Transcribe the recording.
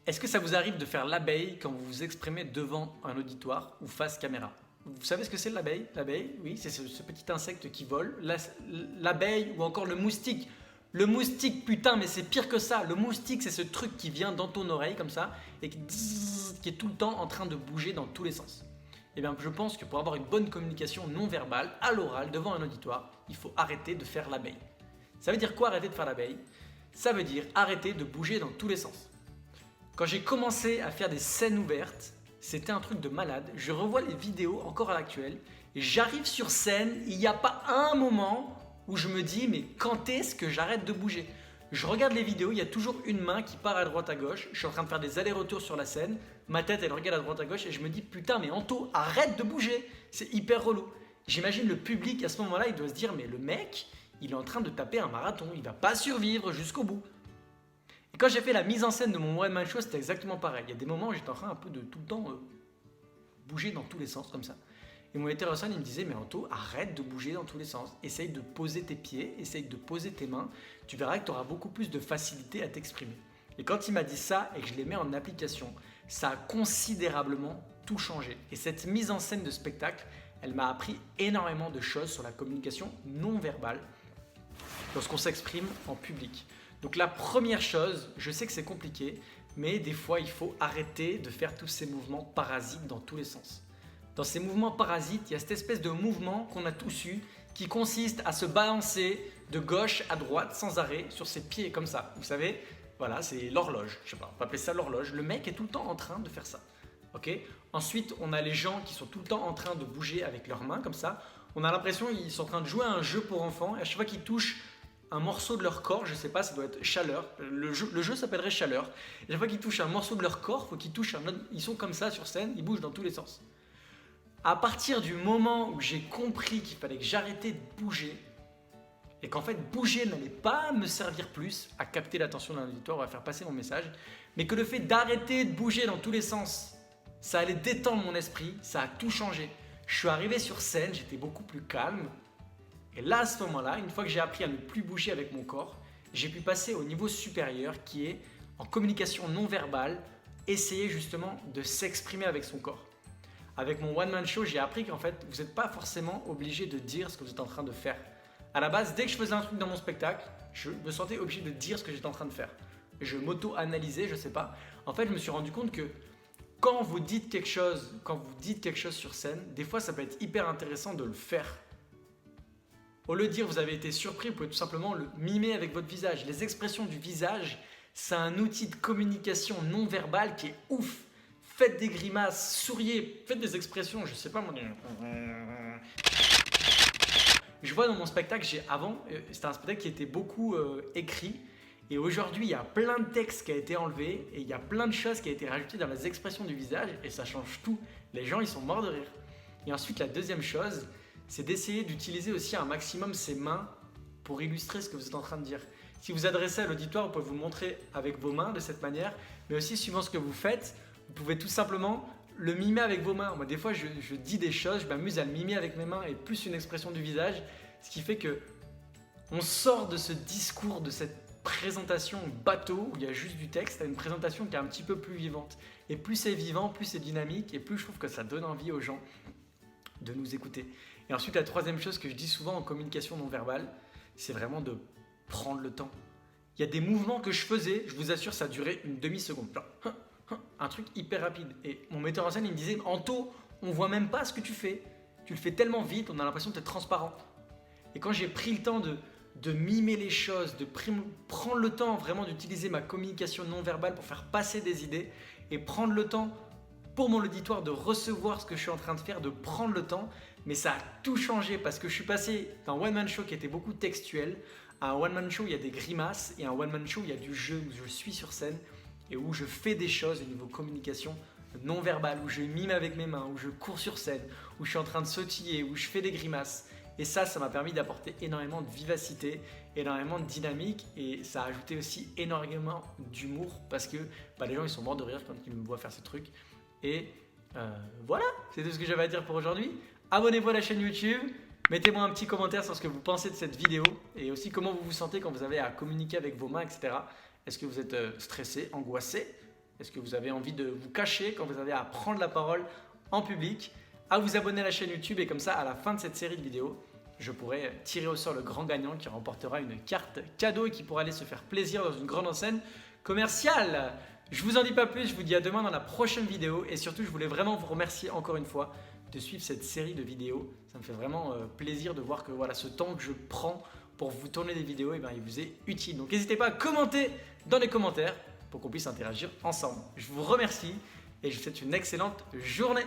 Est-ce que ça vous arrive de faire l'abeille quand vous vous exprimez devant un auditoire ou face caméra? Vous savez ce que c'est l'abeille? L'abeille, oui, c'est ce petit insecte qui vole. L'abeille ou encore le moustique. Le moustique, putain, mais c'est pire que ça. Le moustique, c'est ce truc qui vient dans ton oreille comme ça et qui est tout le temps en train de bouger dans tous les sens. Eh bien, je pense que pour avoir une bonne communication non verbale, à l'oral, devant un auditoire, il faut arrêter de faire l'abeille. Ça veut dire quoi arrêter de faire l'abeille? Ça veut dire arrêter de bouger dans tous les sens. Quand j'ai commencé à faire des scènes ouvertes, c'était un truc de malade. Je revois les vidéos encore à l'actuel et j'arrive sur scène, il n'y a pas un moment où je me dis mais quand est-ce que j'arrête de bouger? Je regarde les vidéos, il y a toujours une main qui part à droite à gauche, je suis en train de faire des allers-retours sur la scène, ma tête elle regarde à droite à gauche et je me dis putain mais Anto, arrête de bouger, c'est hyper relou. J'imagine le public à ce moment-là, il doit se dire mais le mec, il est en train de taper un marathon, il va pas survivre jusqu'au bout. Et quand j'ai fait la mise en scène de mon one-man show, c'était exactement pareil. Il y a des moments où j'étais en train un peu de tout le temps bouger dans tous les sens comme ça. Et mon metteur en scène, il me disait, mais Anto, arrête de bouger dans tous les sens. Essaye de poser tes pieds, essaye de poser tes mains. Tu verras que tu auras beaucoup plus de facilité à t'exprimer. Et quand il m'a dit ça et que je l'ai mis en application, ça a considérablement tout changé. Et cette mise en scène de spectacle, elle m'a appris énormément de choses sur la communication non verbale lorsqu'on s'exprime en public. Donc la première chose, je sais que c'est compliqué, mais des fois il faut arrêter de faire tous ces mouvements parasites dans tous les sens. Dans ces mouvements parasites, il y a cette espèce de mouvement qu'on a tous eu qui consiste à se balancer de gauche à droite sans arrêt sur ses pieds comme ça. Vous savez, voilà, c'est l'horloge, je sais pas, on va appeler ça l'horloge. Le mec est tout le temps en train de faire ça. Ok. Ensuite, on a les gens qui sont tout le temps en train de bouger avec leurs mains comme ça. On a l'impression qu'ils sont en train de jouer à un jeu pour enfants et à chaque fois qu'ils touchent un morceau de leur corps, je sais pas, ça doit être chaleur. Le jeu s'appellerait chaleur. Et chaque fois qu'ils touchent un morceau de leur corps, faut qu'ils touchent un autre. Ils sont comme ça sur scène, ils bougent dans tous les sens. À partir du moment où j'ai compris qu'il fallait que j'arrêtais de bouger et qu'en fait bouger n'allait pas me servir plus à capter l'attention d'un auditoire ou à faire passer mon message, mais que le fait d'arrêter de bouger dans tous les sens, ça allait détendre mon esprit, ça a tout changé. Je suis arrivé sur scène, j'étais beaucoup plus calme. Et là, à ce moment-là, une fois que j'ai appris à ne plus bouger avec mon corps, j'ai pu passer au niveau supérieur qui est en communication non verbale, essayer justement de s'exprimer avec son corps. Avec mon one-man show, j'ai appris qu'en fait, vous n'êtes pas forcément obligé de dire ce que vous êtes en train de faire. À la base, dès que je faisais un truc dans mon spectacle, je me sentais obligé de dire ce que j'étais en train de faire. Je m'auto-analysais, je sais pas. En fait, je me suis rendu compte que quand vous dites quelque chose sur scène, des fois, ça peut être hyper intéressant de le faire. Au lieu de dire vous avez été surpris, vous pouvez tout simplement le mimer avec votre visage. Les expressions du visage, c'est un outil de communication non verbale qui est ouf. Faites des grimaces, souriez, faites des expressions, je sais pas moi. Je vois dans mon spectacle, c'était un spectacle qui était beaucoup écrit. Et aujourd'hui, il y a plein de textes qui a été enlevé et il y a plein de choses qui a été rajoutées dans les expressions du visage et ça change tout. Les gens, ils sont morts de rire. Et ensuite, la deuxième chose, c'est d'essayer d'utiliser aussi un maximum ses mains pour illustrer ce que vous êtes en train de dire. Si vous adressez à l'auditoire, vous pouvez vous le montrer avec vos mains de cette manière, mais aussi suivant ce que vous faites, vous pouvez tout simplement le mimer avec vos mains. Moi, des fois, je dis des choses, je m'amuse à le mimer avec mes mains et plus une expression du visage, ce qui fait que on sort de ce discours, de cette présentation bateau où il y a juste du texte, à une présentation qui est un petit peu plus vivante. Et plus c'est vivant, plus c'est dynamique et plus je trouve que ça donne envie aux gens de nous écouter. Et ensuite, la troisième chose que je dis souvent en communication non verbale, c'est vraiment de prendre le temps. Il y a des mouvements que je faisais, je vous assure, ça durait une demi-seconde. Genre, un truc hyper rapide. Et mon metteur en scène, il me disait, Anto, on voit même pas ce que tu fais. Tu le fais tellement vite, on a l'impression d'être transparent. Et quand j'ai pris le temps de mimer les choses, de prendre le temps vraiment d'utiliser ma communication non verbale pour faire passer des idées et prendre le temps pour mon auditoire de recevoir ce que je suis en train de faire, de prendre le temps, mais ça a tout changé parce que je suis passé d'un one-man show qui était beaucoup textuel à un one-man show où il y a des grimaces et un one-man show où il y a du jeu, où je suis sur scène et où je fais des choses au niveau communication non verbale, où je mime avec mes mains, où je cours sur scène, où je suis en train de sautiller, où je fais des grimaces. Et ça m'a permis d'apporter énormément de vivacité, énormément de dynamique et ça a ajouté aussi énormément d'humour parce que les gens ils sont morts de rire quand ils me voient faire ces trucs. Et voilà, c'est tout ce que j'avais à dire pour aujourd'hui. Abonnez-vous à la chaîne YouTube, mettez-moi un petit commentaire sur ce que vous pensez de cette vidéo et aussi comment vous vous sentez quand vous avez à communiquer avec vos mains, etc. Est-ce que vous êtes stressé, angoissé? Est-ce que vous avez envie de vous cacher quand vous avez à prendre la parole en public, à vous abonner à la chaîne YouTube et comme ça, à la fin de cette série de vidéos, je pourrai tirer au sort le grand gagnant qui remportera une carte cadeau et qui pourra aller se faire plaisir dans une grande enseigne commerciale. Je vous en dis pas plus, je vous dis à demain dans la prochaine vidéo et surtout je voulais vraiment vous remercier encore une fois de suivre cette série de vidéos. Ça me fait vraiment plaisir de voir que voilà, ce temps que je prends pour vous tourner des vidéos, il vous est utile. Donc n'hésitez pas à commenter dans les commentaires pour qu'on puisse interagir ensemble. Je vous remercie et je vous souhaite une excellente journée.